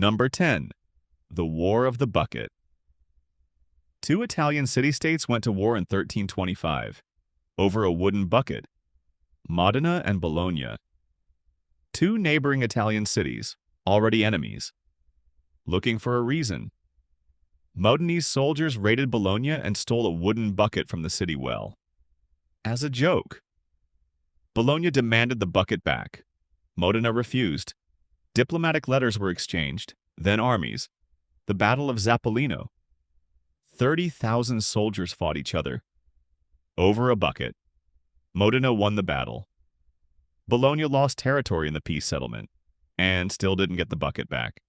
Number 10. The War of the Bucket. Two Italian city-states went to war in 1325 over a wooden bucket, Modena and Bologna. Two neighboring Italian cities, already enemies. Looking for a reason. Modenese soldiers raided Bologna and stole a wooden bucket from the city well. As a joke. Bologna demanded the bucket back. Modena refused. Diplomatic letters were exchanged, then armies. The Battle of Zappolino. 30,000 soldiers fought each other. Over a bucket. Modena won the battle. Bologna lost territory in the peace settlement, and still didn't get the bucket back.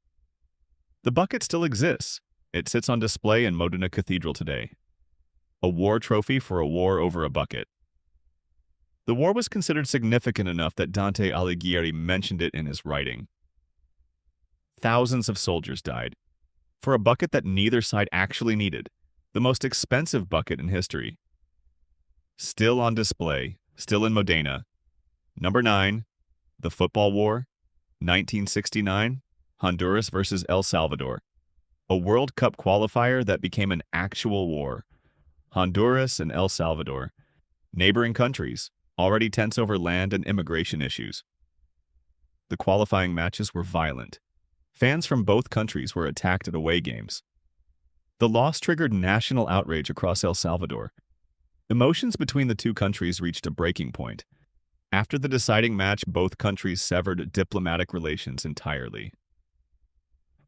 The bucket still exists. It sits on display in Modena Cathedral today. A war trophy for a war over a bucket. The war was considered significant enough that Dante Alighieri mentioned it in his writing. Thousands of soldiers died for a bucket that neither side actually needed, the most expensive bucket in history. Still on display, still in Modena. Number 9. The Football War, 1969, Honduras versus El Salvador. A World Cup qualifier that became an actual war. Honduras and El Salvador. Neighboring countries, already tense over land and immigration issues. The qualifying matches were violent. Fans from both countries were attacked at away games. The loss triggered national outrage across El Salvador. Emotions between the two countries reached a breaking point. After the deciding match, both countries severed diplomatic relations entirely.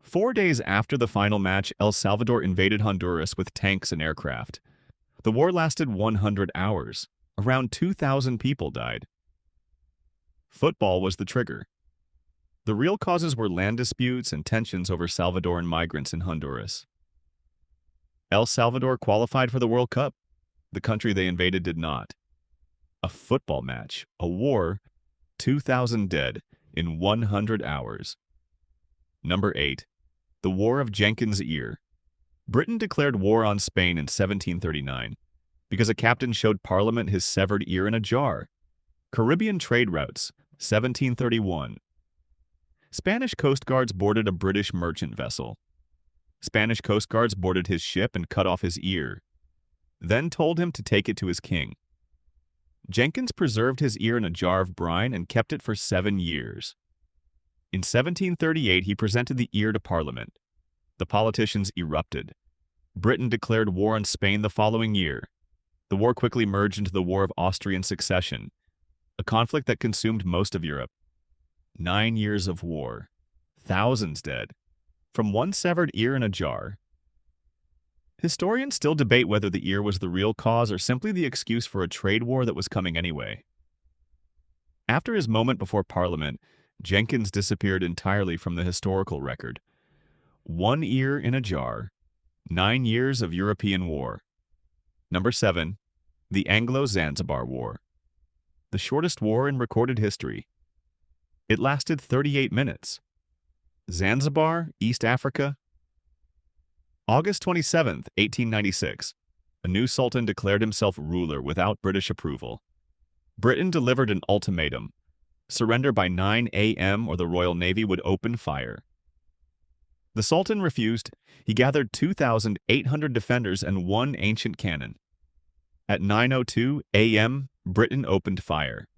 4 days after the final match, El Salvador invaded Honduras with tanks and aircraft. The war lasted 100 hours. Around 2,000 people died. Football was the trigger. The real causes were land disputes and tensions over Salvadoran migrants in Honduras. El Salvador qualified for the World Cup. The country they invaded did not. A football match, a war, 2,000 dead in 100 hours. Number 8. The War of Jenkins' Ear. Britain declared war on Spain in 1739 because a captain showed Parliament his severed ear in a jar. Caribbean trade routes, 1731. Spanish Coast Guards boarded a British merchant vessel. Spanish Coast Guards boarded his ship and cut off his ear, then told him to take it to his king. Jenkins preserved his ear in a jar of brine and kept it for 7 years. In 1738, he presented the ear to Parliament. The politicians erupted. Britain declared war on Spain the following year. The war quickly merged into the War of Austrian Succession, a conflict that consumed most of Europe. 9 years of war. Thousands dead. From one severed ear in a jar. Historians still debate whether the ear was the real cause or simply the excuse for a trade war that was coming anyway. After his moment before Parliament, Jenkins disappeared entirely from the historical record. 1 ear in a jar. 9 years of European war. Number 7. The Anglo-Zanzibar War. The shortest war in recorded history. It lasted 38 minutes. Zanzibar, East Africa. August 27, 1896. A new sultan declared himself ruler without British approval. Britain delivered an ultimatum. Surrender by 9 a.m. or the Royal Navy would open fire. The sultan refused. He gathered 2,800 defenders and 1 ancient cannon. At 9:02 a.m., Britain opened fire.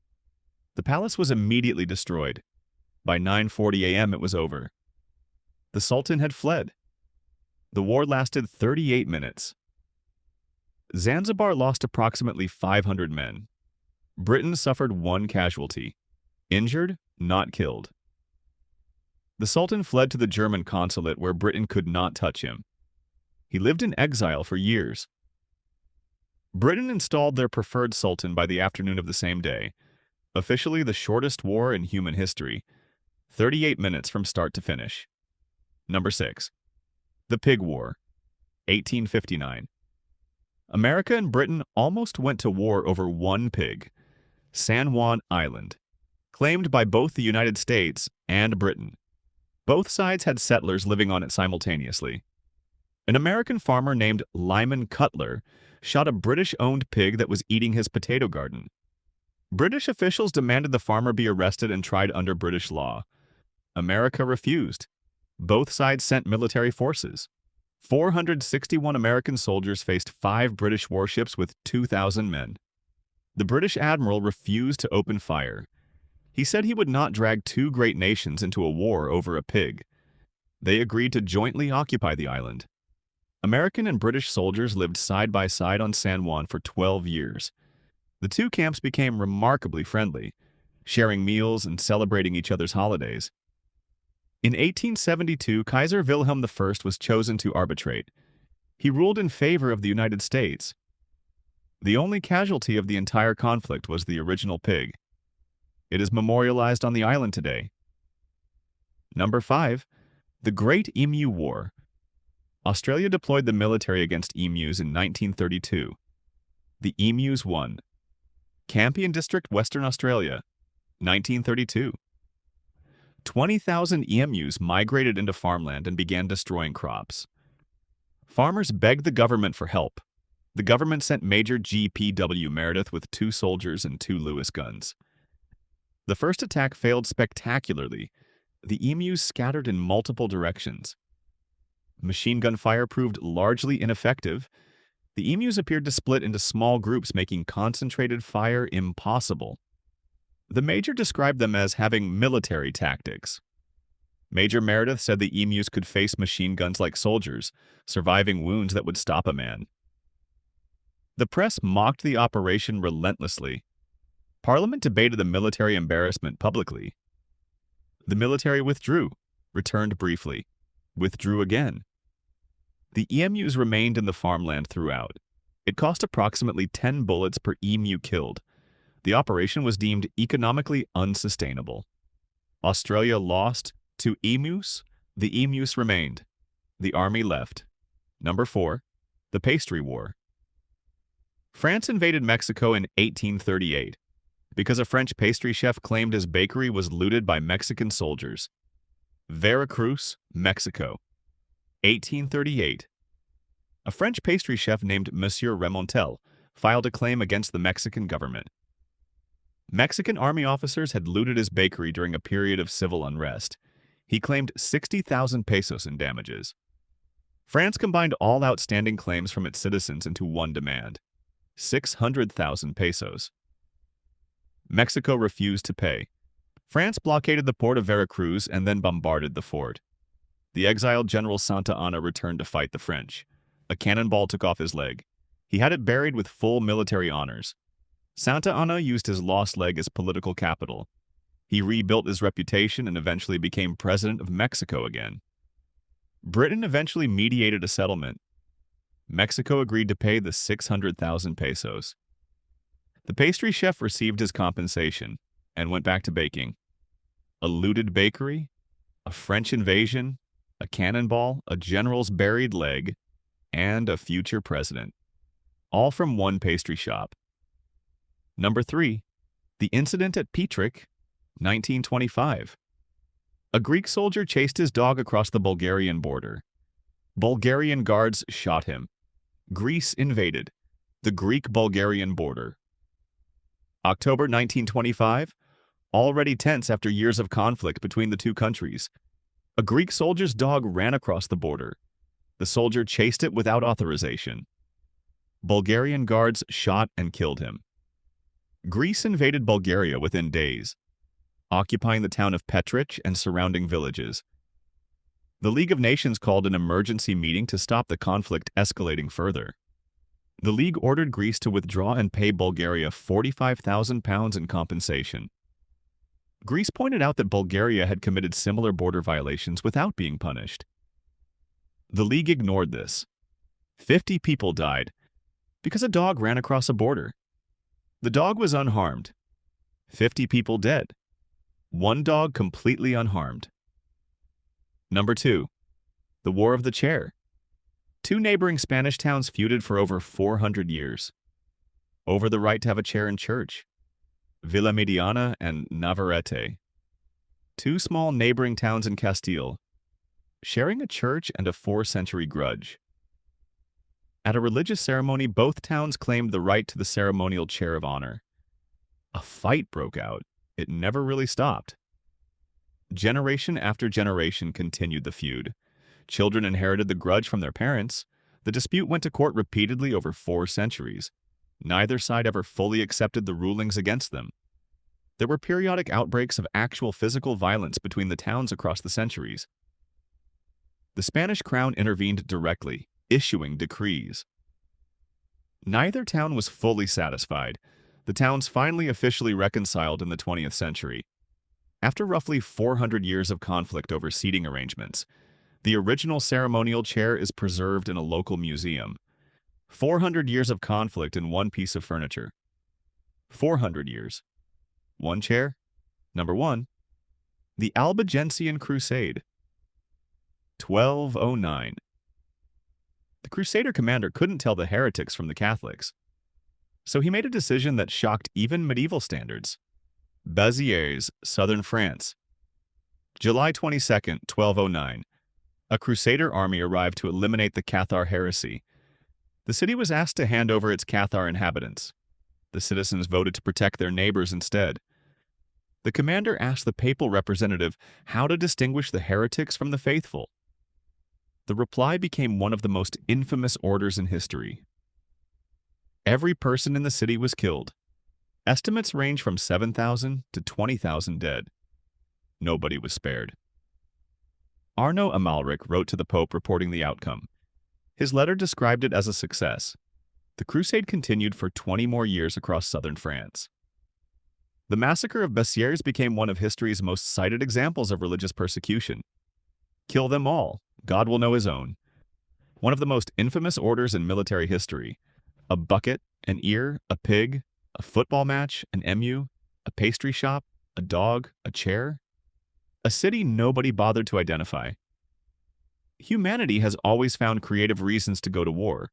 The palace was immediately destroyed. By 9:40 a.m., it was over. The sultan had fled. The war lasted 38 minutes. Zanzibar lost approximately 500 men. Britain suffered 1 casualty. Injured, not killed. The sultan fled to the German consulate where Britain could not touch him. He lived in exile for years. Britain installed their preferred sultan by the afternoon of the same day. Officially the shortest war in human history. 38 minutes from start to finish. Number 6. The Pig War, 1859. America and Britain almost went to war over 1 pig, San Juan Island, claimed by both the United States and Britain. Both sides had settlers living on it simultaneously. An American farmer named Lyman Cutler shot a British-owned pig that was eating his potato garden. British officials demanded the farmer be arrested and tried under British law. America refused. Both sides sent military forces. 461 American soldiers faced 5 British warships with 2,000 men. The British admiral refused to open fire. He said he would not drag two great nations into a war over a pig. They agreed to jointly occupy the island. American and British soldiers lived side by side on San Juan for 12 years. The two camps became remarkably friendly, sharing meals and celebrating each other's holidays. In 1872, Kaiser Wilhelm I was chosen to arbitrate. He ruled in favor of the United States. The only casualty of the entire conflict was the original pig. It is memorialized on the island today. Number 5. The Great Emu War. Australia deployed the military against emus in 1932. The emus won. Campion District, Western Australia, 1932. 20,000 emus migrated into farmland and began destroying crops. Farmers begged the government for help. The government sent Major G.P.W. Meredith with 2 soldiers and 2 Lewis guns. The first attack failed spectacularly. The emus scattered in multiple directions. Machine gun fire proved largely ineffective. The emus appeared to split into small groups, making concentrated fire impossible. The major described them as having military tactics. Major Meredith said the emus could face machine guns like soldiers, surviving wounds that would stop a man. The press mocked the operation relentlessly. Parliament debated the military embarrassment publicly. The military withdrew, returned briefly, withdrew again. The emus remained in the farmland throughout. It cost approximately 10 bullets per emu killed. The operation was deemed economically unsustainable. Australia lost to emus. The emus remained. The army left. Number 4. The Pastry War. France invaded Mexico in 1838 because a French pastry chef claimed his bakery was looted by Mexican soldiers. Veracruz, Mexico, 1838. A French pastry chef named Monsieur Remontel filed a claim against the Mexican government. Mexican army officers had looted his bakery during a period of civil unrest. He claimed 60,000 pesos in damages. France combined all outstanding claims from its citizens into one demand: 600,000 pesos. Mexico refused to pay. France blockaded the port of Veracruz and then bombarded the fort. The exiled General Santa Anna returned to fight the French. A cannonball took off his leg. He had it buried with full military honors. Santa Anna used his lost leg as political capital. He rebuilt his reputation and eventually became president of Mexico again. Britain eventually mediated a settlement. Mexico agreed to pay the 600,000 pesos. The pastry chef received his compensation and went back to baking. A looted bakery, a French invasion, a cannonball, a general's buried leg, and a future president. All from one pastry shop. Number 3. The incident at Petric, 1925. A Greek soldier chased his dog across the Bulgarian border. Bulgarian guards shot him. Greece invaded the Greek-Bulgarian border. October 1925, already tense after years of conflict between the two countries. A Greek soldier's dog ran across the border. The soldier chased it without authorization. Bulgarian guards shot and killed him. Greece invaded Bulgaria within days, occupying the town of Petric and surrounding villages. The League of Nations called an emergency meeting to stop the conflict escalating further. The League ordered Greece to withdraw and pay Bulgaria £45,000 in compensation. Greece pointed out that Bulgaria had committed similar border violations without being punished. The League ignored this. 50 people died because a dog ran across a border. The dog was unharmed. 50 people dead. One dog completely unharmed. Number 2. The War of the Chair. 2 neighboring Spanish towns feuded for over 400 years. Over the right to have a chair in church. Villa Mediana and Navarrete. 2 small neighboring towns in Castile, sharing a church and a 4th-century grudge. At a religious ceremony, both towns claimed the right to the ceremonial chair of honor. A fight broke out. It never really stopped. Generation after generation continued the feud. Children inherited the grudge from their parents. The dispute went to court repeatedly over 4 centuries. Neither side ever fully accepted the rulings against them. There were periodic outbreaks of actual physical violence between the towns across the centuries. The Spanish crown intervened directly, issuing decrees. Neither town was fully satisfied. The towns finally officially reconciled in the 20th century. After roughly 400 years of conflict over seating arrangements, the original ceremonial chair is preserved in a local museum. 400 years of conflict in one piece of furniture. 400 years. One chair. Number 1. The Albigensian Crusade. 1209. The Crusader commander couldn't tell the heretics from the Catholics, so he made a decision that shocked even medieval standards. Béziers, southern France. July 22, 1209. A Crusader army arrived to eliminate the Cathar heresy. The city was asked to hand over its Cathar inhabitants. The citizens voted to protect their neighbors instead. The commander asked the papal representative how to distinguish the heretics from the faithful. The reply became one of the most infamous orders in history. Every person in the city was killed. Estimates range from 7,000 to 20,000 dead. Nobody was spared. Arnaud Amalric wrote to the Pope reporting the outcome. His letter described it as a success. The crusade continued for 20 more years across southern France. The massacre of Béziers became one of history's most cited examples of religious persecution. Kill them all, God will know his own. One of the most infamous orders in military history. A bucket, an ear, a pig, a football match, an emu, a pastry shop, a dog, a chair. A city nobody bothered to identify. Humanity has always found creative reasons to go to war.